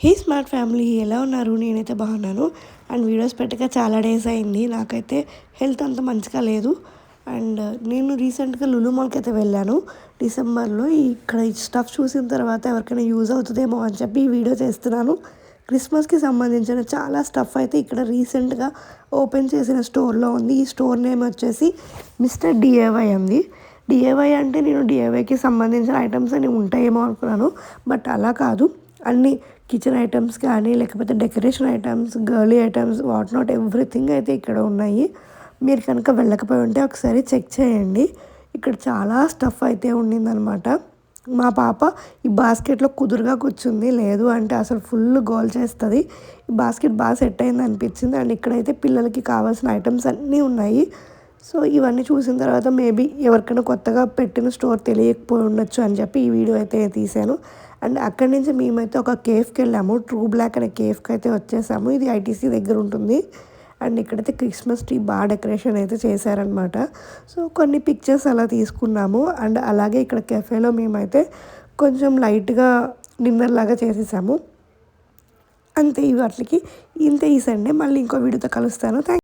హే smart family ఎలా ఉన్నారు? నేనైతే బాగున్నాను. అండ్ వీడియోస్ పెట్టక చాలా డేస్ అయింది. నాకైతే హెల్త్ అంత మంచిగా లేదు. అండ్ నేను రీసెంట్గా లులు మాల్కి అయితే వెళ్ళాను డిసెంబర్లో. ఇక్కడ ఈ స్టఫ్ చూసిన తర్వాత ఎవరికైనా యూజ్ అవుతుందేమో అని చెప్పి ఈ వీడియో చేస్తున్నాను. క్రిస్మస్కి సంబంధించిన చాలా స్టఫ్ అయితే ఇక్కడ రీసెంట్గా ఓపెన్ చేసిన స్టోర్లో ఉంది. ఈ స్టోర్ నేమ్ వచ్చేసి మిస్టర్ డిఏవై ఉంది. డిఏవై అంటే నేను డిఏవైకి సంబంధించిన ఐటమ్స్ అని ఉంటాయేమో అనుకున్నాను, బట్ అలా కాదు. అన్ని కిచెన్ ఐటమ్స్ కానీ లేకపోతే decoration items, girly items, what not everything అయితే ఇక్కడ ఉన్నాయి. మీరు కనుక వెళ్ళకపోయి ఉంటే ఒకసారి చెక్ చేయండి. ఇక్కడ చాలా స్టఫ్ అయితే ఉండిందనమాట. మా పాప ఈ బాస్కెట్లో కుదురుగా కూర్చుంది, లేదు అంటే అసలు ఫుల్ గోల్ చేస్తుంది. ఈ బాస్కెట్ బాగా సెట్ అయింది అనిపించింది. అండ్ ఇక్కడైతే పిల్లలకి కావాల్సిన ఐటమ్స్ అన్నీ ఉన్నాయి. సో ఇవన్నీ చూసిన తర్వాత మేబీ ఎవరికైనా కొత్తగా పెట్టిన స్టోర్ తెలియకపోయి ఉండొచ్చు అని చెప్పి ఈ వీడియో అయితే తీశాను. అండ్ అక్కడి నుంచి మేమైతే ఒక కేఫ్కి వెళ్ళాము. ట్రూ బ్లాక్ అనే కేఫ్కి అయితే వచ్చేసాము. ఇది ఐటీసీ దగ్గర ఉంటుంది. అండ్ ఇక్కడైతే క్రిస్మస్ ట్రీ బాగా డెకరేషన్ అయితే చేశారనమాట. సో కొన్ని పిక్చర్స్ అలా తీసుకున్నాము. అండ్ అలాగే ఇక్కడ కెఫేలో మేమైతే కొంచెం లైట్గా డిన్నర్ లాగా చేసేసాము. అంతే. వాటికి ఇంతే. ఈ సండే మళ్ళీ ఇంకో వీడియోతో కలుస్తాను. థ్యాంక్